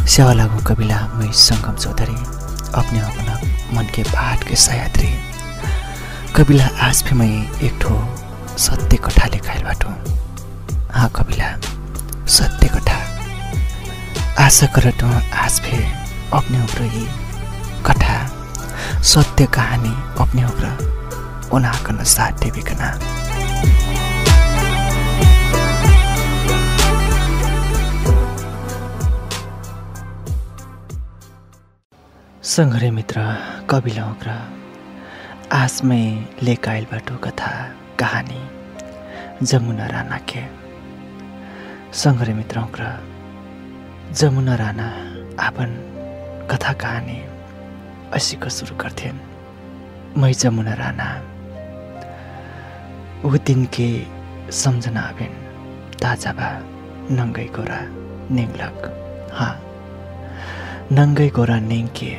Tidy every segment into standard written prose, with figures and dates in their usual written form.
सेवा लागू कविला मैं संगम चौधरी अपने अपना मन के बात के सयात्री कविला आज भी मैं एक ठो सत्य कथा लिखाइल बाटो। हाँ कविला सत्य कथा आशा करत हूँ आज भी अपने ऊपर ही कथा सत्य कहानी अपने ऊपर उनाकन साथ देविकना संघरे मित्र कविला उग्र आज मैं लेकाइल बाटो कथा कहानी जमुना राणा के। संघरे मित्र उग्र जमुना राणा आपन कथा कहानी ऐसी को शुरू करते। मैं जमुना राणा वो दिन के सम्झना आवेन ताजा बा नंगै गोरा नेंगलक। हाँ नंगै गोरा नेंग के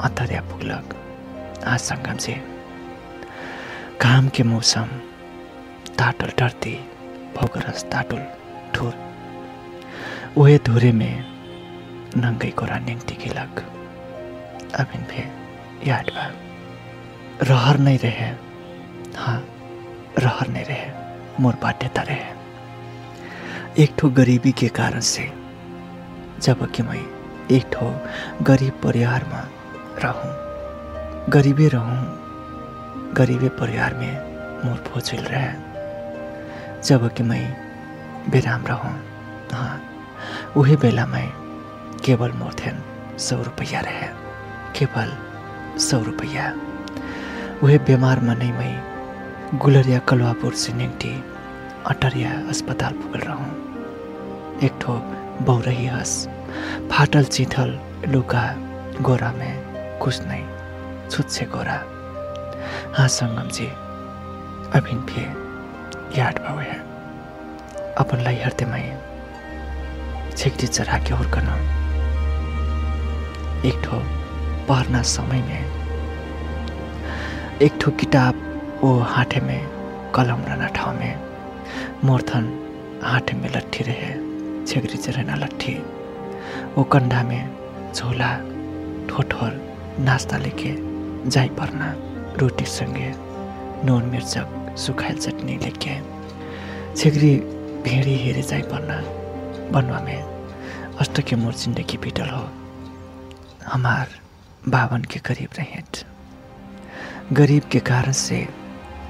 अतर्या पुगलक। आज संगम से काम के मौसम ताटल डरती भौगरस ताटुल ठुर वही धुरे में नंगै गोरा नेंगती गिलक। अब इन पे याद बा रहर नहीं रहे। हाँ रहर नहीं रहे मोर बाध्यता रहे एक ठो गरीबी के कारण से। जब कि मैं एक ठो गरीब परिवार में रहूं गरीबे रहूं गरीबे परिवार में मोर भोजल रहे। जब कि मैं बेराम रहूं। हाँ वही बेला में केवल मोर थेन 100 रुपया रहे केवल 100 रुपया। वही बीमार में नहीं मैं गुलरिया कलवापुर से निकटी अटरिया अस्पताल पुगल रहूं। एक ठो बौरही हस फाटल चिथल लुका गोरा में कुछ नहीं छुच्छे गोरा। हाँ संगम जी अभिन भी याद भाव है अपन लाई हरते मैं छेक्टी चढ़ा के और करना एक ठो पढ़ना समय में एक ठो किताब वो हाथे में कलम रहना ठाव में मोरथन हाथे में लट्ठी रहे छेगरी चढ़ना लट्ठी वो कंधा में झोला ठोठोर नाश्ता लेके जाई पर्ना रोटी संगे नून मिर्चक सुखाइल चटनी लेके छेगरी भेड़ी हेरे जाई पर्ना बनवा में अष्ट के मोर जिंदगी बीतल हो। हमार बावन के करीब रहे गरीब के कारण से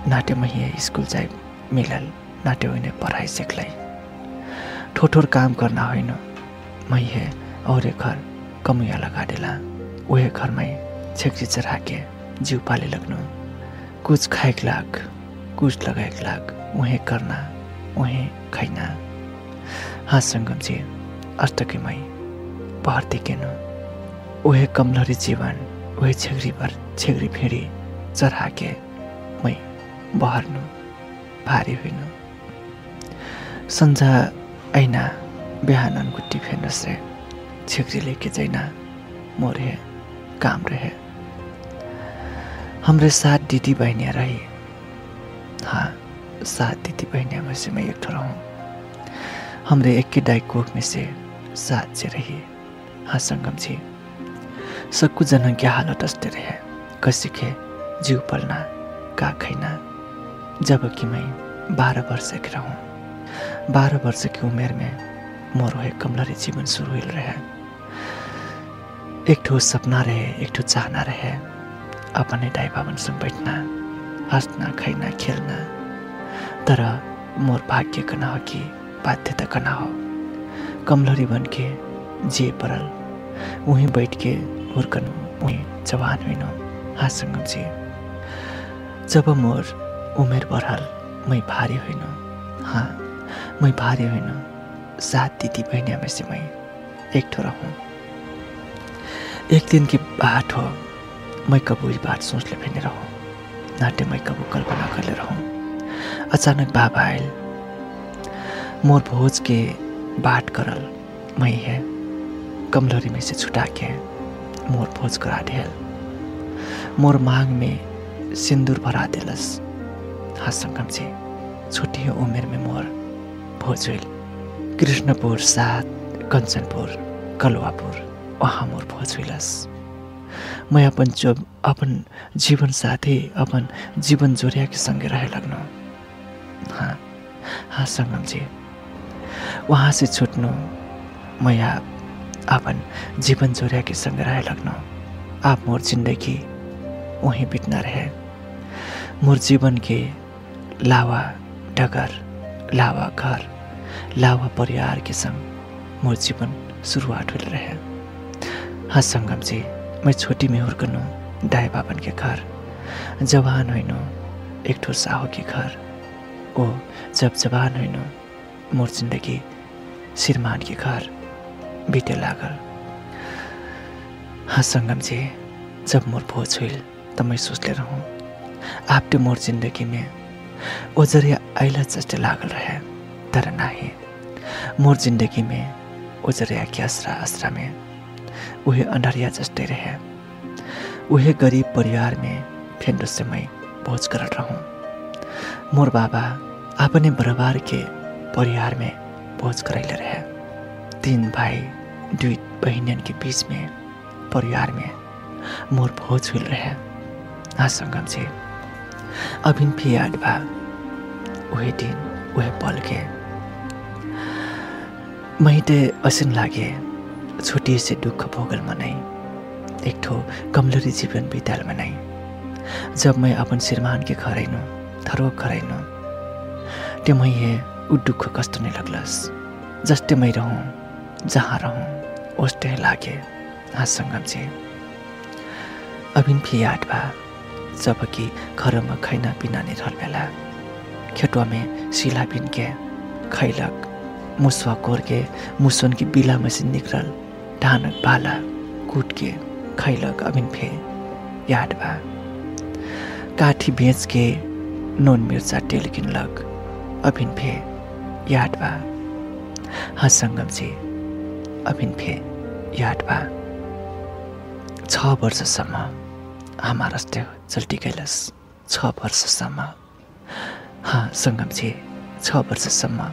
नाटे महिए स्कूल जाए मिलल नाटे होने पढ़ाई सीखलाई ठोठोर काम करना होइन महिए और एक घर कमुया लगा देला वही घर में छेक्री चढ़ा के जीव पाले लगनु कुछ खाएक लाग कुछ लगाएक लाग वही करना वही खाइना। हाँ संगम जी अष्टकी मई पहरती केनु वही कमलरी जीवन वही छेगरी भेड़ी चढ़ा के मैं बहरनु भारी हुइनु। संझा ऐना बिहान अनगुट्टी फेर्न से छेगरी लेके जाइना मोरे काम रहे। हमरे 7 दीदी बहनियाँ रही। हाँ 7 दीदी बहनियाँ में से मैं एक ठो रहूँ। हमरे एक के डाई कोख में से 7 से रही। हाँ संगम जी सबको जना क्या हालत अस्ते रहे कसी के जीव पलना का खैना। जब कि मैं 12 वर्ष की रहूँ 12 वर्ष की उम्र में मोर है कमलरी जीवन शुरू हो रहे। एक ठो सपना रहे एक ठो चाहना रहे अपने दाई बाबन संग बैठना हंसना खाइना खेलना। तर मोर भाग्य का ना हो कि बाध्यता का ना हो कमलरी बन के जे परल वहीं बैठ के हुर्कनु वहीं जवान हुइनु। हाँ संगम जी जब मोर उमेर बढ़ल मैं भारी हुइनु। हाँ मैं भारी हुइनु 7 दीदी बहनिया में से मैं एक ठो रहूँ। एक दिन की बात हो मैं कबू इस बात सोच ले फेने रहूँ नाटे मैं कबू कल्पना कर ले रहूँ। अचानक बाबा आयल मोर भोज के बात करल मैं है कमलरी में से छुटा के मोर भोज करा दिल मोर मांग में सिंदूर भरा दिलस। हाँ संगम जी छोटी उम्र में मोर भोज हुई कृष्णपुर 7 कंचनपुर कलवापुर वहाँ मोर भोज हुइलस। मैं अपन जीवन साथी अपन जीवन जोरिया के संगे रहे लगनो। हाँ संगम जी, वहाँ से छुट्नु मैं अपन जीवन जोरिया के संग रहे लगनो। आप मोर जिंदगी वहीं बितना रहे। मोर जीवन के लावा डगर, लावा घर, लावा परिवार के संग मोर जीवन शुरुआत हुई रहे। हाँ संगम जी, मैं छोटी में हुर्कनु दाई बाबन के घर, जवान होइनु एक ठो साहो के घर। ओ जब जवान होइनु मोर जिंदगी श्रीमान के घर बीते लागल। हाँ संगम जी, जब मोर भोज हुई तो मैं सोचले रहूँ आपटे मोर जिंदगी में ओजरिया आइला जस्ते लागल रहे। तर नाही, मोर जिंदगी में ओजरिया के असरा असरा में उहे अंधरिया जस्ते रहे। उहे गरीब परिवार में फेंडो से मैं भोज कर रहूँ। मोर बाबा अपने बराबर के परिवार में भोज करैले रहे। 3 भाई 2 बहिनियन के बीच में परिवार में मोर भोज हुई रहे। हाँ संगम जी, अभिन भी याद बा वही दिन वही पल के। महीते असिन लागे छोटी से दुख भोगल मनाई, एक ठो कमलरी जीवन बिताल मनाई। जब मैं अपन श्रीमान के घर आइनु, थरो घर आइनु, त्यो मैं उ दुख कस्तो नहीं लगलस। जस्ते मैं रहूँ, जहाँ रहूँ उस्ते लागे। हाँ संगम जी, अभिन भी याद बा जबकि घर में खैना पिना नहीं रहल बेला खेतवा में सिला बिन के खैलक, मुसवा कोर के मुसन की बिला में से निकल धानक बाला कूट के खैलक। अभिन फे याद बा काठी बेच के नून मिर्चा तेल किनलक। अभिन फे याद बा। हाँ संगम जी, अभिन फे याद बा 6 वर्षसम्म हमार अस्ते चल्टी गैलस। 6 वर्षसम्म। हाँ संगम जी, 6 वर्षसम्म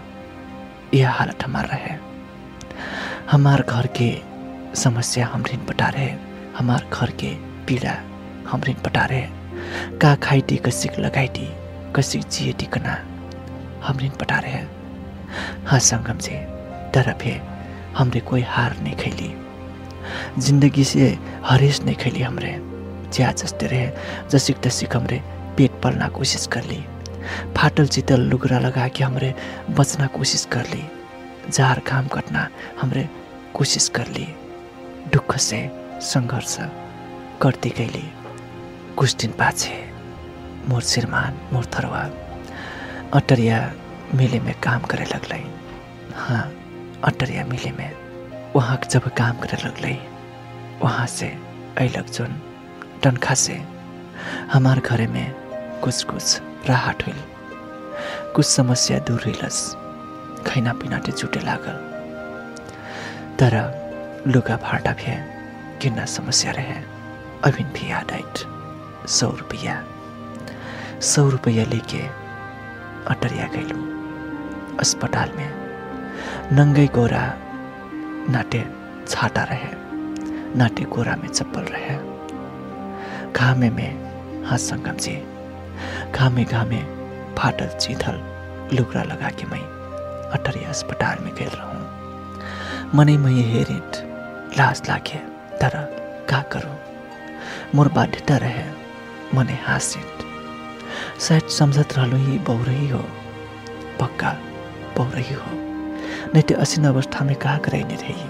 यह हालत हमार रहे। हमार घर के समस्या हमरिन पटा रहे, हमार घर के पीड़ा हमरिन पटा रहे। का खाइटी कसिक लगाइटी कसिक जिएटी कना हमरिन पटा रहे। हाँ संगम जी, तरफ है हमरे कोई हार नहीं खैली, जिंदगी से हरेश नहीं खैली। हमरे ज्या जस्ते रहे, जसिक तसिक हमरे पेट पालना कोशिश कर ली। फाटल चितल लुगरा लगा के हमरे बचना कोशिश कर ली। जार काम करना हमरे कोशिश कर ली। दुख से संघर्ष करती गईली। कुछ दिन पाछे मोर श्रीमान मोर थरवा अटरिया मिले में काम करे लगलाई। हाँ अटरिया मिले में वहाँ जब काम करे लगलाई, वहाँ से अइलक जोन तनखा से हमार घरे में कुछ राहत हुई। कुछ समस्या दूर हुईलस, खैना पिना जुटे लागल। तर लुगा फाटा भी किन्ना समस्या रहे। अभिन भी याद आइट 100 रुपया लेके अटरिया गईलू। अस्पताल में नंगे गोरा नाटे छाटा रहे, नाटे गोरा में चप्पल रहे। घामे में हाँ संगम जी, घामे घामे फाटल चीथल लुगरा लगा के मैं अटरिया अस्पताल में गए रहूँ। मनै मैं हेरिट लाज लागे, तर का करूँ, मोर बाध्यता रहे। मने हासिट शायद समझत रहलू ही बहु रही हो, पक्का बहु रही हो, नहीं तो असीन अवस्था में कहा कराई नहीं रही।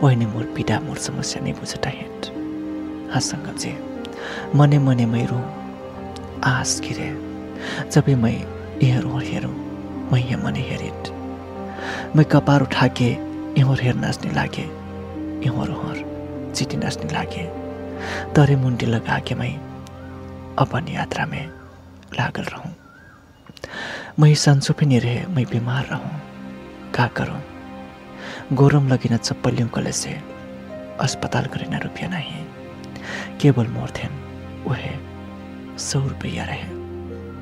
वही ने मोर पीड़ा मोर समस्या नहीं बुझता हेट। हाँ संगम जी, मने मने मैं रू आस गिरे। जब मैं हेरूँ मैं ये मने हेरिट। मैं कपार उठा के इहोर हेर नाचने लागे, इहोर होर चिटी नाचने लागे। तरे मुंडी लगा के मैं अपन यात्रा में लागल रहूं। मैं सन्चो पनि रहे, मैं बीमार रहूं। का करूं, गोरम लगिन चप्पलियों कले से अस्पताल करेना रुपया नहीं, केवल मोर थे वह 100 रुपया रहे।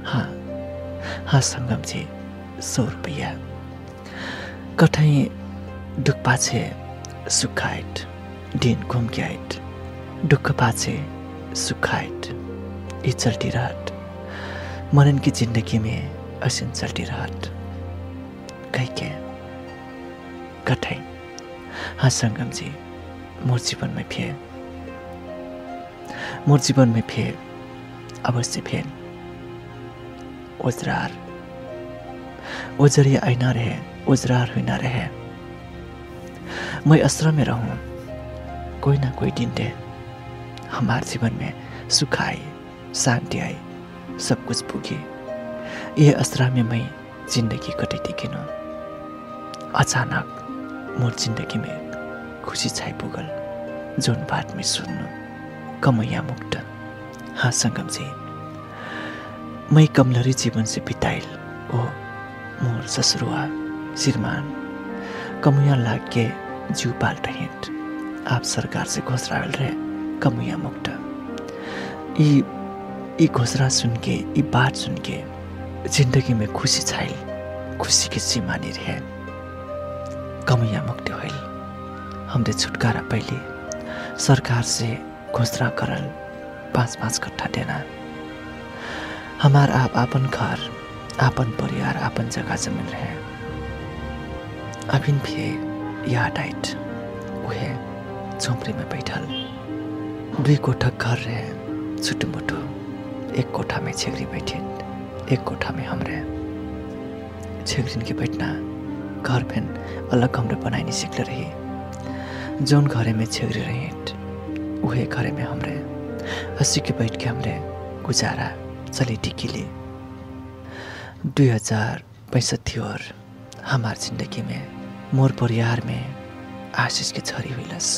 हाँ संगम जी, 100 रुपया। कठै दुख पाछे सुखाइट दिन घुमक्याइट दुःख पाछे सुखाइट ये चलती रहत मनन की जिंदगी में असिन चलती रहत कहीं के कठै हाँ संगम जी मोर जीवन में फिर अवश्य फिर उजरार उजर आईना रहे उजरार हुई ना रहे मैं आश्रम में रहूं कोई ना कोई दिन दे हमारे जीवन में सुख आई शांति आई सब कुछ पुगे यह आश्रम में मैं जिंदगी कटी किन अचानक मोर जिंदगी में खुशी छाई पुगल जोन बात में सुन्नु कमैया मुक्त हाँ संगम जी मैं कमलरी जीवन से बिताइल ओ मोर ससुरुआ श्रीमान कमैया लाग के जीव पाल रहे आप सरकार से घोषणा रहे कमैया मुक्त ये घोषणा सुन के ये बात सुन के जिंदगी में खुशी छाइल खुशी की सीमा नहीं रहे कमैया मुक्त होइल हमरे छुटकारा पहले सरकार से घोषणा करल 5-5 कट्ठा देना हमार आप आपन घर आपन परिवार आपन जगह जमीन रहे अभिन भी याद आइट उहे झोंपड़ी में बैठल 2 कोठा घर रहे छुट्टू मुट्टू एक कोठा में छेगरी बैठे एक कोठा में हमरे छेगरीन के बैठना घर फेन अलग हमरे बनाई सीख रही जोन घरे में छेगरी रहे उहे घरे में हमरे हंसी के बैठ के हमरे गुजारा चली टिकीले 2065 और हमार जिंदगी में मोर परिवार में आशीष की छरी हुईलस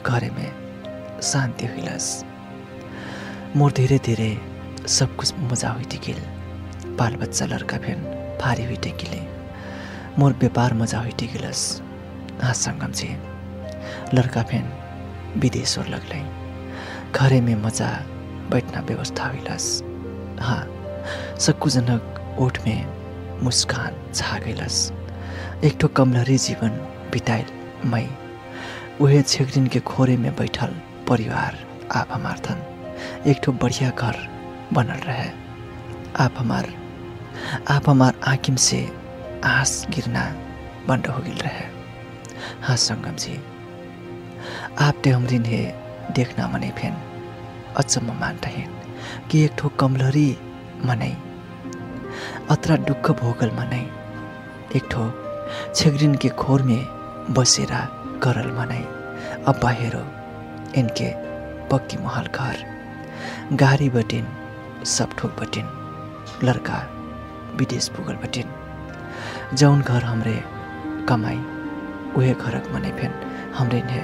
घरे में शांति हुईलस मोर धीरे धीरे सब कुछ मजा हुई टिकिल बाल बच्चा लड़का फेन भारी हुई टिकिले मोर व्यापार मजा हुई टिकिलस हाँ संगम जी लड़का फेन विदेश और लगलै घरे में मजा बैठना व्यवस्था हुईलस हाँ सक्कुजनक ओठ में मुस्कान छा गईलस एक ठो कमलरी जीवन बिताइल मैं उहे छेगरिन के खोरे में बैठल परिवार आप हमार थन एक ठो बढ़िया घर बनल रहे आप हमार आँखिम से आँस गिरना बंद हो गिल रहे हाँ संगम जी आप ते हमरिन हे देखना मने फेन अचम्म मानता हैं कि एक ठो कमलरी मनै अत्र दुःख भोगल मनै एक ठो छेगरिन के खोर में बसेरा करल मनै अब बाहिरो इनके पक्की महल घर गाड़ी बटिन सब ठोक बटिन लड़का विदेश पुगल बटिन जौन घर हमरे कमाई उहे घरक मनै फेन हमरे ने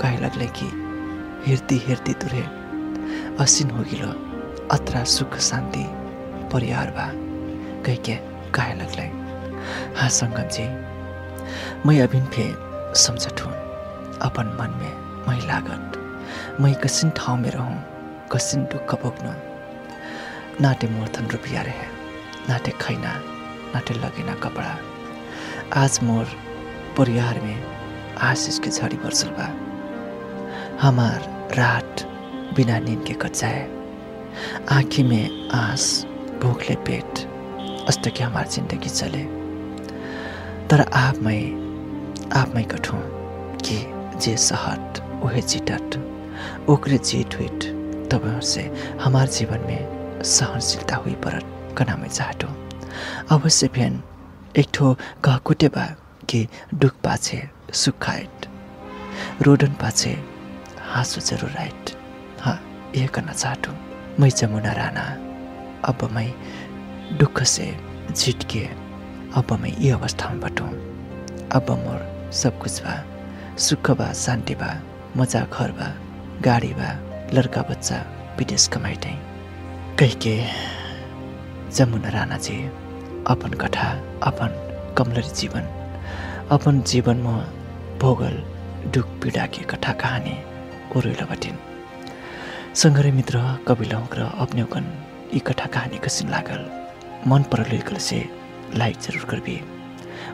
कहे लगले कि हेर्ती तुरे असिन हो गिलो अत्रा सुख शांति परिवार बा कह के कहे लगले हाँ संगम जी मैं अभिन फे समझत हूँ अपन मन में मैं लागत मैं कसिन ठाउँ में रहूँ कसिन दुःख भोग्नु नाटे मोरथन रुपियाँ रहे नाटे खैना नाटे लगेना कपड़ा आज मोर परिवार में आशीष के झड़ी बरसल बा हमार रात बिना नींद के कच्चाए आँखी में आँस भूखले पेट अस्त के हमार जिंदगी चले तर आप मैं कठूँ कि जे सहट उहे चिटट ओकरे जीत हुईट तब से हमार जीवन में सहनशीलता हुई परत कना में चाहटो अवश्य फेन एक ठो कहकुटे बा कि दुख पाछे सुखाइट रोदन पाछे हाँसो जरूर आइट हाँ यह करना चाहटू मैं जमुना राणा अब मैं दुख से जीत के अब मैं ये अवस्था में बटूँ अब मोर सब कुछ बा सुख बा शांति बा मजा घर बा गाड़ी बा लड़का बच्चा विदेश कमाइटे कह के जमुना राणा जी अपन कथा अपन कमलरी जीवन अपन जीवन में भोगल दुख पीड़ा के कथा कहानी ओरुला बटिन संगरे मित्र कविला र अपने कन यी कथा कहानी कसिन लागल मन परल से लाइक जरूर करबे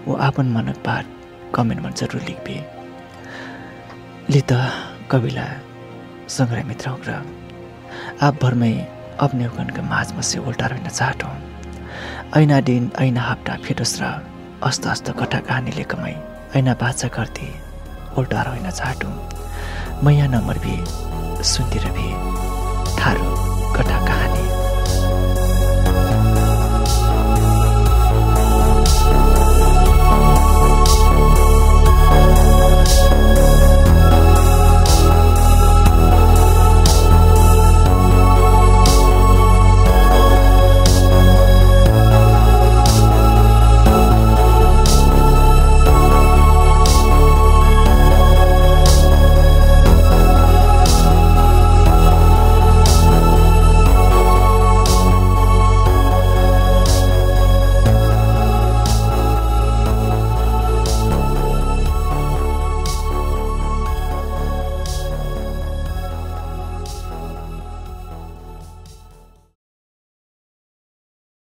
वो आपन मनक बात कमेंट में जरूर लिखबे लित कविला सङ्ग्राम मित्र र आप भरमै अपने उकनका माझमा से उल्टा रहन चाहटो ऐना दिन ऐना हप्ता फिरोस र अस्त अस्त कथा कहानीले कमाई ऐना बाचा गर्थे उल्टा रहन चाहटो मैया नम्बर भी सुन्तिर भी थारो कथा